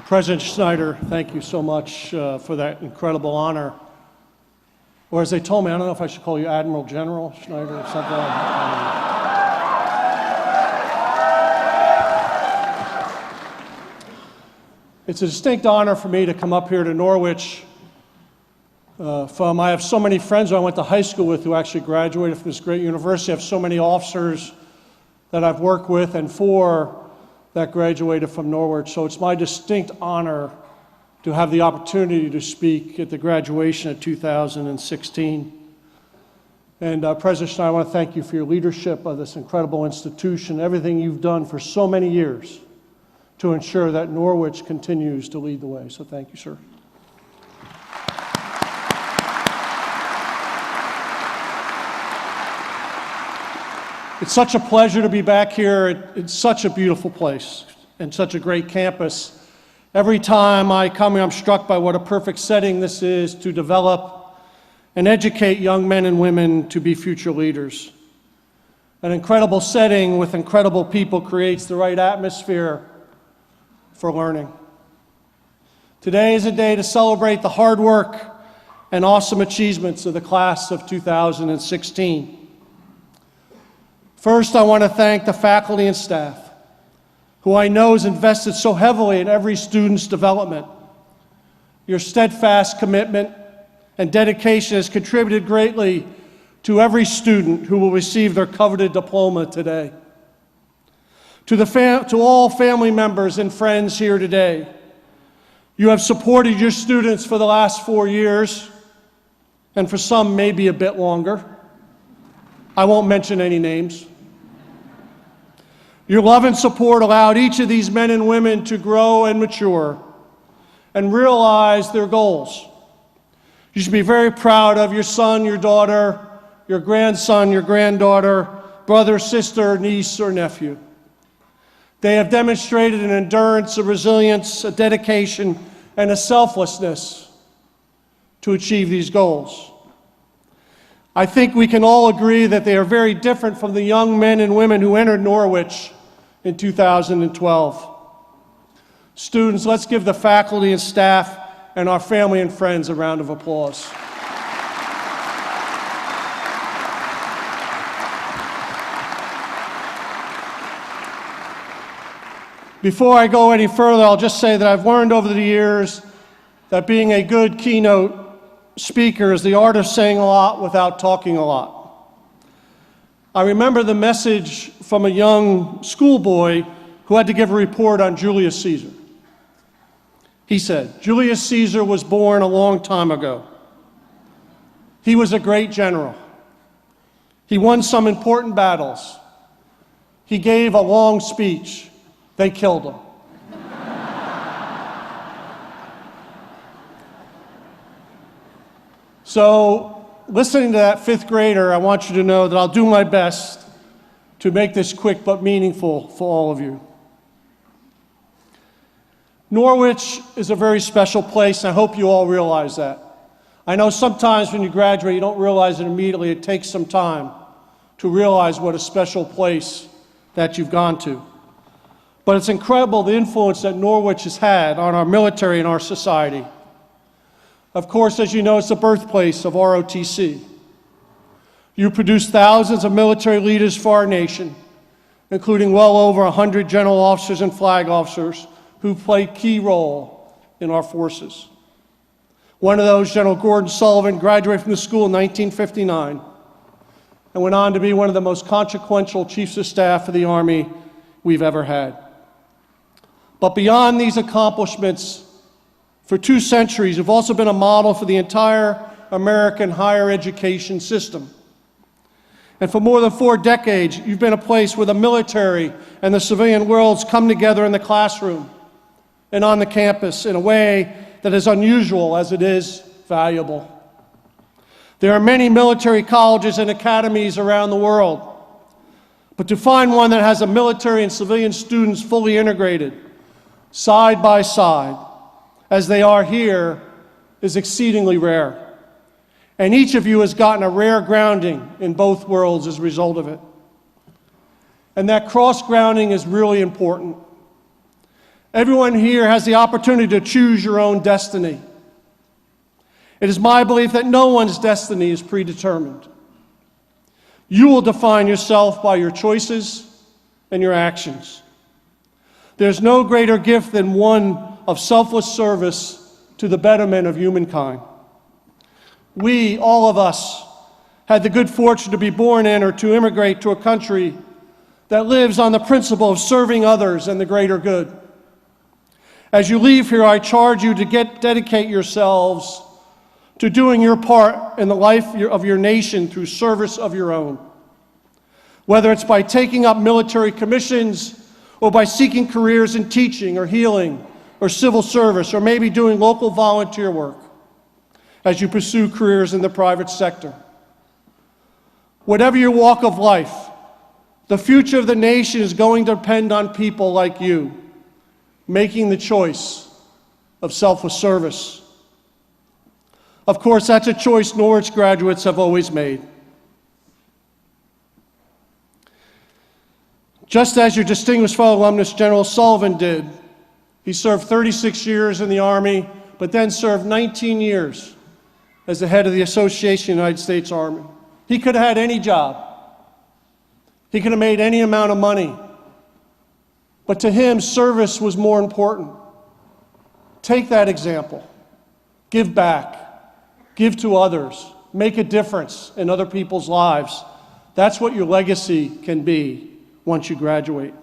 President Schneider, thank you so much for that incredible honor. Or as they told me, I don't know if I should call you Admiral General Schneider or something. It's a distinct honor for me to come up here to Norwich. I have so many friends who I went to high school with who actually graduated from this great university. I have so many officers that I've worked with and for that graduated from Norwich. So it's my distinct honor to have the opportunity to speak at the graduation of 2016. And President Schneider, I want to thank you for your leadership of this incredible institution, everything you've done for so many years to ensure that Norwich continues to lead the way. So thank you, sir. It's such a pleasure to be back here. It's such a beautiful place and such a great campus. Every time I come here, I'm struck by what a perfect setting this is to develop and educate young men and women to be future leaders. An incredible setting with incredible people creates the right atmosphere for learning. Today is a day to celebrate the hard work and awesome achievements of the class of 2016. First, I want to thank the faculty and staff, who I know has invested so heavily in every student's development. Your steadfast commitment and dedication has contributed greatly to every student who will receive their coveted diploma today. To all family members and friends here today, you have supported your students for the last 4 years, and for some maybe a bit longer. I won't mention any names. Your love and support allowed each of these men and women to grow and mature and realize their goals. You should be very proud of your son, your daughter, your grandson, your granddaughter, brother, sister, niece, or nephew. They have demonstrated an endurance, a resilience, a dedication, and a selflessness to achieve these goals. I think we can all agree that they are very different from the young men and women who entered Norwich in 2012. Students, let's give the faculty and staff and our family and friends a round of applause. Before I go any further, I'll just say that I've learned over the years that being a good keynote speaker is the art of saying a lot without talking a lot. I remember the message from a young schoolboy who had to give a report on Julius Caesar. He said, "Julius Caesar was born a long time ago. He was a great general. He won some important battles. He gave a long speech. They killed him." So, listening to that fifth grader, I want you to know that I'll do my best to make this quick but meaningful for all of you. Norwich is a very special place, and I hope you all realize that. I know sometimes when you graduate, you don't realize it immediately. It takes some time to realize what a special place that you've gone to. But it's incredible the influence that Norwich has had on our military and our society. Of course, as you know, it's the birthplace of ROTC. You produced thousands of military leaders for our nation, including well over 100 general officers and flag officers who played key role in our forces. One of those, General Gordon Sullivan, graduated from the school in 1959 and went on to be one of the most consequential chiefs of staff of the Army we've ever had. But beyond these accomplishments, for 2 centuries, you've also been a model for the entire American higher education system. And for more than 4 decades, you've been a place where the military and the civilian worlds come together in the classroom and on the campus in a way that is unusual as it is valuable. There are many military colleges and academies around the world, but to find one that has a military and civilian students fully integrated, side by side, as they are here, is exceedingly rare. And each of you has gotten a rare grounding in both worlds as a result of it. And that cross-grounding is really important. Everyone here has the opportunity to choose your own destiny. It is my belief that no one's destiny is predetermined. You will define yourself by your choices and your actions. There's no greater gift than one of selfless service to the betterment of humankind. We, all of us, had the good fortune to be born in or to immigrate to a country that lives on the principle of serving others and the greater good. As you leave here, I charge you to dedicate yourselves to doing your part in the life of your nation through service of your own. Whether it's by taking up military commissions or by seeking careers in teaching or healing or civil service or maybe doing local volunteer work as you pursue careers in the private sector. Whatever your walk of life, the future of the nation is going to depend on people like you making the choice of selfless service. Of course, that's a choice Norwich graduates have always made. Just as your distinguished fellow alumnus, General Sullivan, did. He served 36 years in the Army, but then served 19 years as the head of the Association of the United States Army. He could have had any job. He could have made any amount of money. But to him, service was more important. Take that example. Give back. Give to others. Make a difference in other people's lives. That's what your legacy can be once you graduate.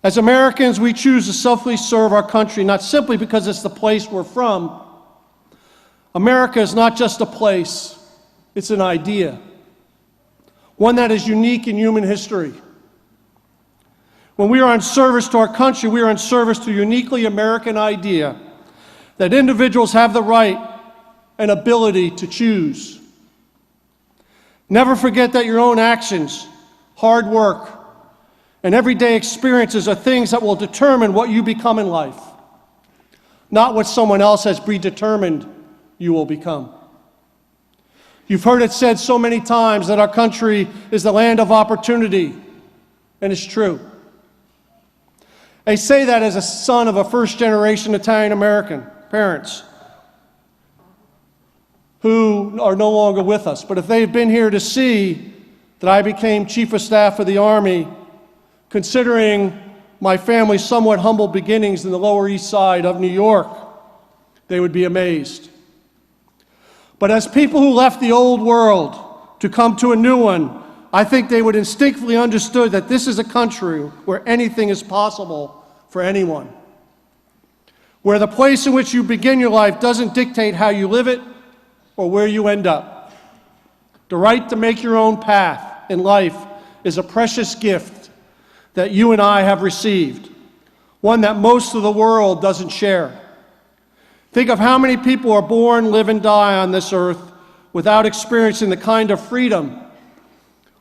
As Americans, we choose to selflessly serve our country, not simply because it's the place we're from. America is not just a place, it's an idea. One that is unique in human history. When we are in service to our country, we are in service to a uniquely American idea that individuals have the right and ability to choose. Never forget that your own actions, hard work, and everyday experiences are things that will determine what you become in life, not what someone else has predetermined you will become. You've heard it said so many times that our country is the land of opportunity, and it's true. I say that as a son of a first-generation Italian-American parents who are no longer with us. But if they've been here to see that I became Chief of Staff of the Army, considering my family's somewhat humble beginnings in the Lower East Side of New York, they would be amazed. But as people who left the old world to come to a new one, I think they would instinctively understood that this is a country where anything is possible for anyone. Where the place in which you begin your life doesn't dictate how you live it or where you end up. The right to make your own path in life is a precious gift that you and I have received, one that most of the world doesn't share. Think of how many people are born, live, and die on this earth without experiencing the kind of freedom,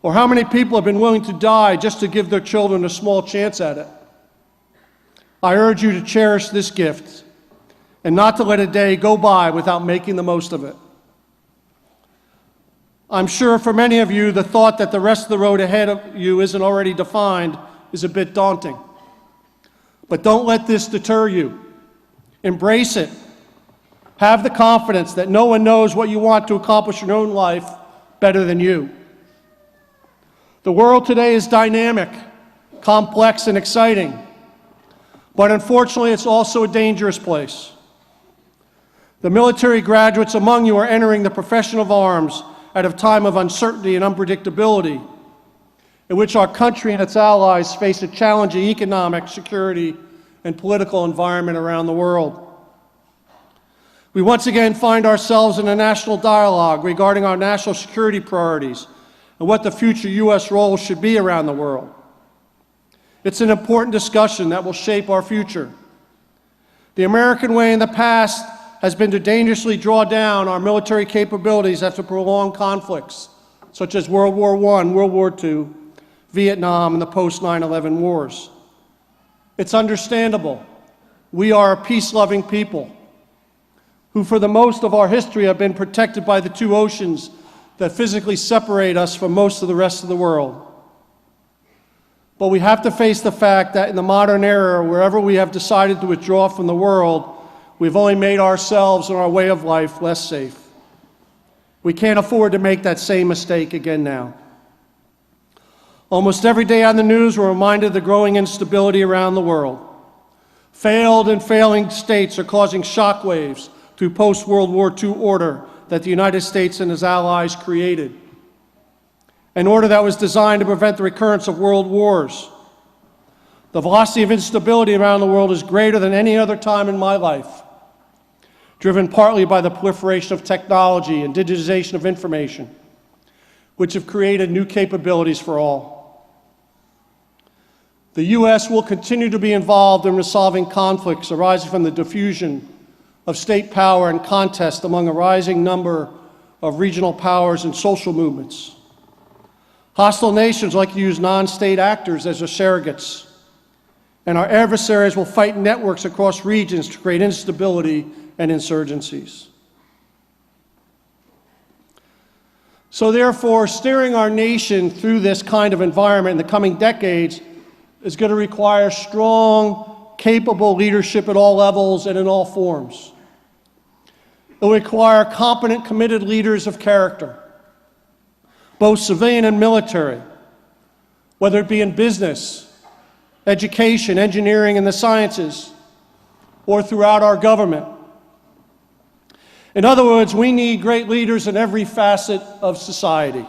or how many people have been willing to die just to give their children a small chance at it. I urge you to cherish this gift and not to let a day go by without making the most of it. I'm sure for many of you, the thought that the rest of the road ahead of you isn't already defined is a bit daunting. But don't let this deter you. Embrace it. Have the confidence that no one knows what you want to accomplish in your own life better than you. The world today is dynamic, complex, and exciting. But unfortunately, it's also a dangerous place. The military graduates among you are entering the profession of arms at a time of uncertainty and unpredictability, in which our country and its allies face a challenging economic, security, and political environment around the world. We once again find ourselves in a national dialogue regarding our national security priorities and what the future U.S. role should be around the world. It's an important discussion that will shape our future. The American way in the past has been to dangerously draw down our military capabilities after prolonged conflicts, such as World War I, World War II, Vietnam, and the post-9/11 wars. It's understandable. We are a peace-loving people who for the most of our history have been protected by the two oceans that physically separate us from most of the rest of the world. But we have to face the fact that in the modern era, wherever we have decided to withdraw from the world, we've only made ourselves and our way of life less safe. We can't afford to make that same mistake again now. Almost every day on the news, we're reminded of the growing instability around the world. Failed and failing states are causing shockwaves through post-World War II order that the United States and its allies created. An order that was designed to prevent the recurrence of world wars. The velocity of instability around the world is greater than any other time in my life, driven partly by the proliferation of technology and digitization of information, which have created new capabilities for all. The U.S. will continue to be involved in resolving conflicts arising from the diffusion of state power and contest among a rising number of regional powers and social movements. Hostile nations like to use non-state actors as their surrogates, and our adversaries will fight networks across regions to create instability and insurgencies. So therefore, steering our nation through this kind of environment in the coming decades is going to require strong, capable leadership at all levels and in all forms. It will require competent, committed leaders of character, both civilian and military, whether it be in business, education, engineering, and the sciences, or throughout our government. In other words, we need great leaders in every facet of society.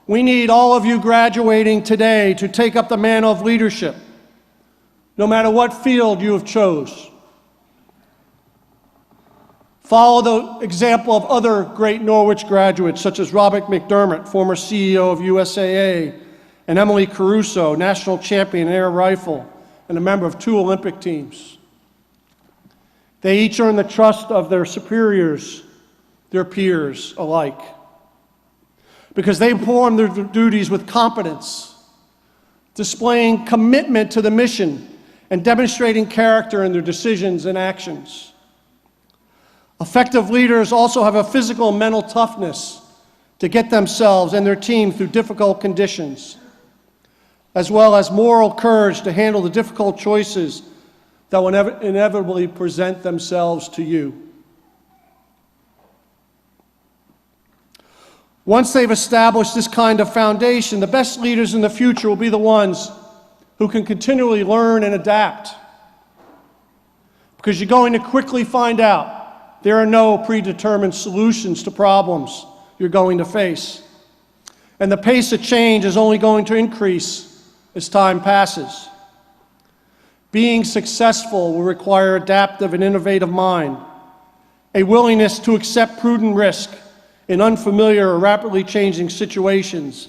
We need all of you graduating today to take up the mantle of leadership, no matter what field you have chose. Follow the example of other great Norwich graduates, such as Robert McDermott, former CEO of USAA, and Emily Caruso, national champion in air rifle, and a member of 2 Olympic teams. They each earn the trust of their superiors, their peers alike, because they perform their duties with competence, displaying commitment to the mission, and demonstrating character in their decisions and actions. Effective leaders also have a physical and mental toughness to get themselves and their team through difficult conditions, as well as moral courage to handle the difficult choices that will inevitably present themselves to you. Once they've established this kind of foundation, the best leaders in the future will be the ones who can continually learn and adapt, because you're going to quickly find out there are no predetermined solutions to problems you're going to face. And the pace of change is only going to increase as time passes. Being successful will require adaptive and innovative mind, a willingness to accept prudent risk in unfamiliar or rapidly changing situations,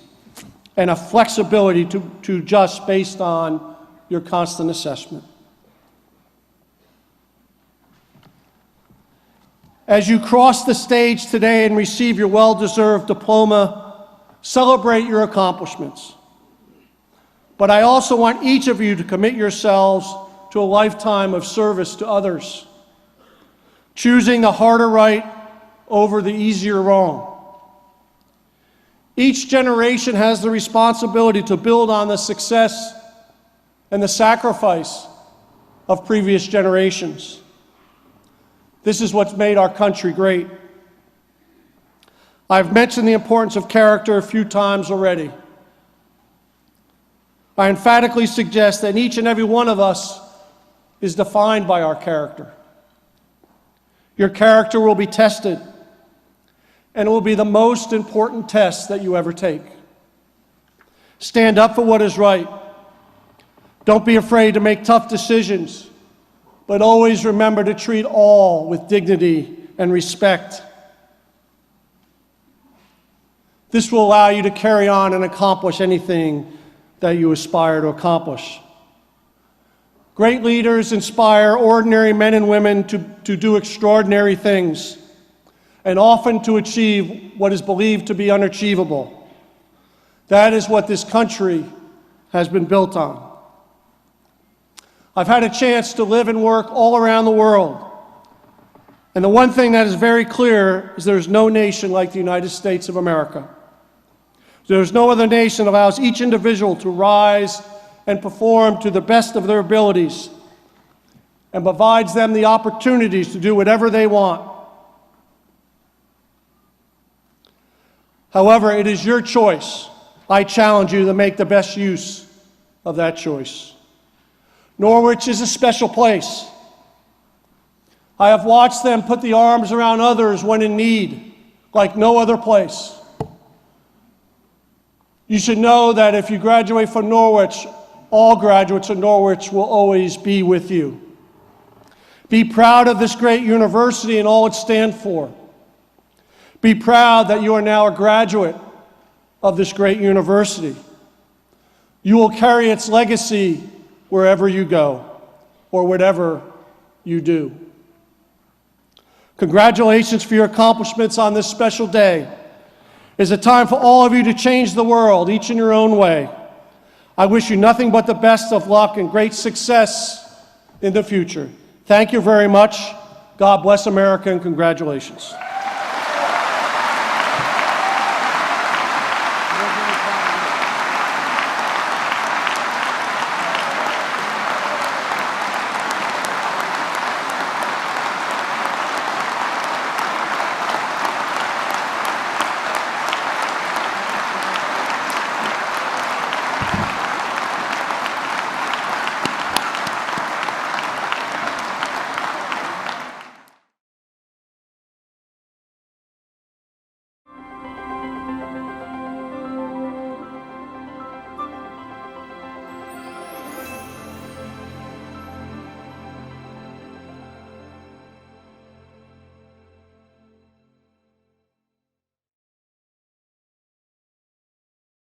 and a flexibility to adjust based on your constant assessment. As you cross the stage today and receive your well-deserved diploma, celebrate your accomplishments. But I also want each of you to commit yourselves to a lifetime of service to others, choosing the harder right over the easier wrong. Each generation has the responsibility to build on the success and the sacrifice of previous generations. This is what's made our country great. I've mentioned the importance of character a few times already. I emphatically suggest that each and every one of us is defined by our character. Your character will be tested, and it will be the most important test that you ever take. Stand up for what is right. Don't be afraid to make tough decisions, but always remember to treat all with dignity and respect. This will allow you to carry on and accomplish anything that you aspire to accomplish. Great leaders inspire ordinary men and women to do extraordinary things, and often to achieve what is believed to be unachievable. That is what this country has been built on. I've had a chance to live and work all around the world. And the one thing that is very clear is there is no nation like the United States of America. There's no other nation that allows each individual to rise and perform to the best of their abilities and provides them the opportunities to do whatever they want. However, it is your choice. I challenge you to make the best use of that choice. Norwich is a special place. I have watched them put the arms around others when in need, like no other place. You should know that if you graduate from Norwich, all graduates of Norwich will always be with you. Be proud of this great university and all it stands for. Be proud that you are now a graduate of this great university. You will carry its legacy wherever you go or whatever you do. Congratulations for your accomplishments on this special day. It is a time for all of you to change the world, each in your own way. I wish you nothing but the best of luck and great success in the future. Thank you very much. God bless America and congratulations.